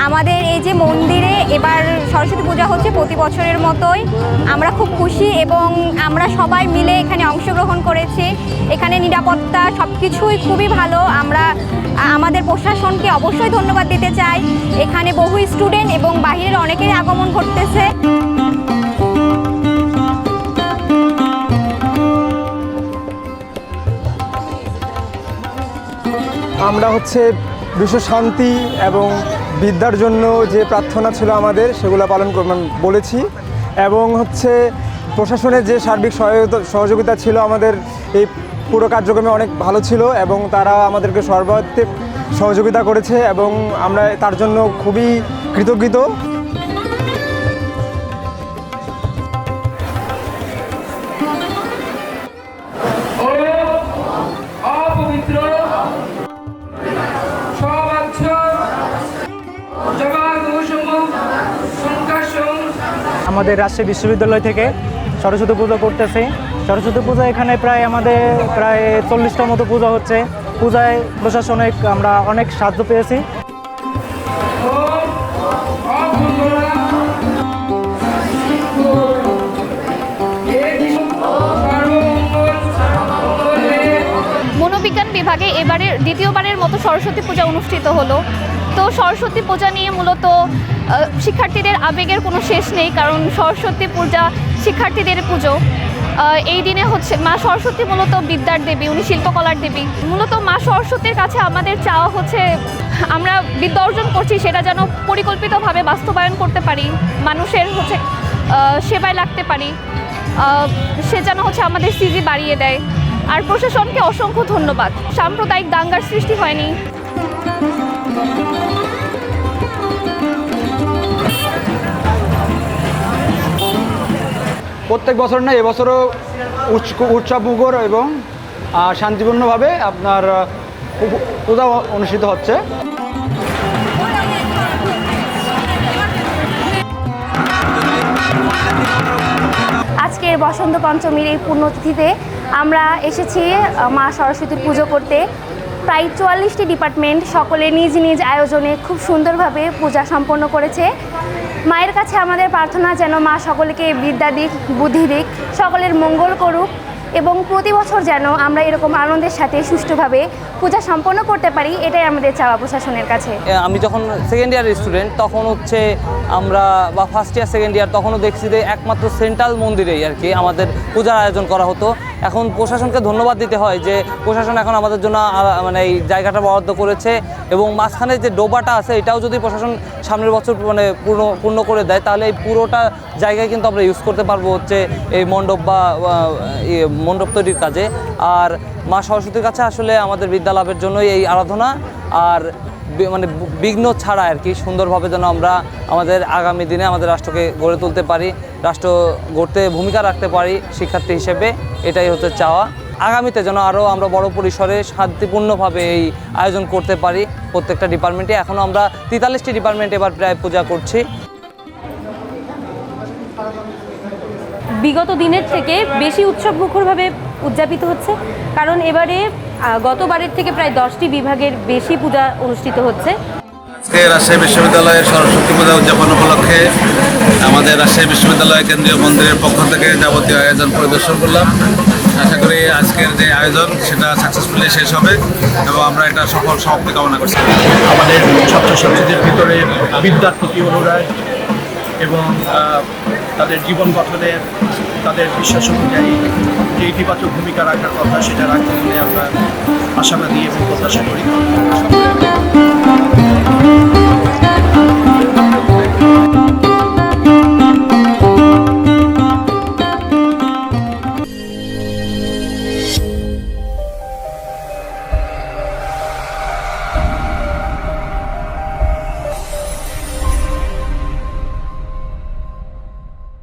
আমাদের এই যে মন্দিরে এবার সরস্বতী পূজা হচ্ছে প্রতি বছরের মতোই। আমরা খুব খুশি এবং আমরা সবাই মিলে এখানে অংশগ্রহণ করেছি। এখানে নিরাপত্তা সব কিছুই খুবই ভালো। আমরা আমাদের প্রশাসনকে অবশ্যই ধন্যবাদ দিতে চাই। এখানে বহু স্টুডেন্ট এবং বাহিরের অনেকেরই আগমন ঘটতেছে। আমরা বিশ্ব শান্তি এবং বিদ্যার জন্য যে প্রার্থনা ছিল আমাদের সেগুলো পালন বলেছি এবং প্রশাসনের যে সার্বিক সহযোগিতা ছিল আমাদের এই পুরো কার্যক্রমে অনেক ভালো ছিল এবং তারা আমাদেরকে সর্বাত্মক সহযোগিতা করেছে এবং আমরা তার জন্য খুবই কৃতজ্ঞ। আমাদের রাজশাহী বিশ্ববিদ্যালয় থেকে সরস্বতী পুজো করতেছে। সরস্বতী পূজা এখানে আমাদের প্রায় 40টার মতো পূজা হচ্ছে। পূজায় প্রশাসনিক আমরা অনেক সাহায্য পেয়েছি। মনোবিজ্ঞান বিভাগে এবারে দ্বিতীয়বারের মতো সরস্বতী পূজা অনুষ্ঠিত হলো। তো সরস্বতী পূজা নিয়ে মূলত শিক্ষার্থীদের আবেগের কোনো শেষ নেই, কারণ সরস্বতী পূজা শিক্ষার্থীদের পুজো। এই দিনে মা সরস্বতী মূলত বিদ্যার দেবী, উনি শিল্পকলার দেবী। মূলত মা সরস্বতীর কাছে আমাদের চাওয়া আমরা বিদ্যা অর্জন করছি সেটা যেন পরিকল্পিতভাবে বাস্তবায়ন করতে পারি, মানুষের সেবায় লাগতে পারি, সে যেন আমাদের সিজি বাড়িয়ে দেয়। আর প্রশাসনকে অসংখ্য ধন্যবাদ। সাম্প্রদায়িক দাঙ্গার সৃষ্টি হয়নি। প্রত্যেক বছর না, এবছরও উৎসবমুখর এবং শান্তিপূর্ণভাবে আপনার পূজা অনুষ্ঠিত হচ্ছে। আজকের বসন্ত পঞ্চমীর এই পুণ্যতিথিতে আমরা এসেছি মা সরস্বতীর পুজো করতে। প্রায় 44টি ডিপার্টমেন্ট সকলে নিজ নিজ আয়োজনে খুব সুন্দরভাবে পূজা সম্পন্ন করেছে। মায়ের কাছে আমাদের প্রার্থনা যেন মা সকলকে বিদ্যা দিক, বুদ্ধি দিক, সকলের মঙ্গল করুক এবং প্রতি বছর যেন আমরা এরকম আনন্দের সাথে সুষ্ঠুভাবে পূজা সম্পন্ন করতে পারি, এটাই আমাদের চাওয়া প্রশাসনের কাছে। আমি যখন সেকেন্ড ইয়ারের স্টুডেন্ট তখন আমরা বা ফার্স্ট ইয়ার সেকেন্ড ইয়ার তখনও দেখছি যে একমাত্র সেন্ট্রাল মন্দিরেই আর কি আমাদের পূজার আয়োজন করা হতো। এখন প্রশাসনকে ধন্যবাদ দিতে হয় যে প্রশাসন এখন আমাদের জন্য এই জায়গাটা বরাদ্দ করেছে এবং মাঝখানে যে ডোবাটা আছে এটাও যদি প্রশাসন সামনের বছর পূর্ণ করে দেয় তাহলে এই পুরোটা জায়গায় কিন্তু আমরা ইউজ করতে পারবো এই মণ্ডপ বা মণ্ডপ তৈরির কাজে। আর মা সরস্বতীর কাছে আসলে আমাদের বিদ্যা লাভের জন্যই এই আরাধনা, আর বিঘ্ন ছাড়া আর কি সুন্দরভাবে যেন আমরা আমাদের আগামী দিনে আমাদের রাষ্ট্রকে গড়ে তুলতে পারি, রাষ্ট্র গড়তে ভূমিকা রাখতে পারি শিক্ষার্থী হিসেবে, এটাই চাওয়া। আগামীতে যেন আরও আমরা বড় পরিসরে শান্তিপূর্ণভাবে এই আয়োজন করতে পারি প্রত্যেকটা ডিপার্টমেন্টে। এখনও আমরা 43টি ডিপার্টমেন্ট এবার প্রায় পূজা করছি। বিগত দিনের থেকে বেশি উৎসবমুখরভাবে উদযাপিত হচ্ছে, কারণ এবারে গতবারের থেকে প্রায় 10টি বিভাগের বেশি পূজা অনুষ্ঠিত হচ্ছে। আজকে রাজশাহী বিশ্ববিদ্যালয়ের সরস্বতী পূজা উদযাপন উপলক্ষে আমাদের রাজশাহী বিশ্ববিদ্যালয় কেন্দ্রীয় মন্দিরের পক্ষ থেকে যাবতীয় আয়োজন পরিদর্শন করলাম। আশা করি আজকের যে আয়োজন সেটা সাকসেসফুলি শেষ হবে এবং আমরা এটা সফল সমাপ্তি কামনা করছি। আমাদের ছাত্রছাত্রীদের ভিতরে বিদ্যার প্রতি অনুরাগ এবং তাদের জীবন গঠনের তাদের বিশ্বাস অনুযায়ী যে ইতিবাচক ভূমিকা রাখার কথা সেটা রাখতে বলে আমরা আশাবাদী এবং প্রত্যাশা করি।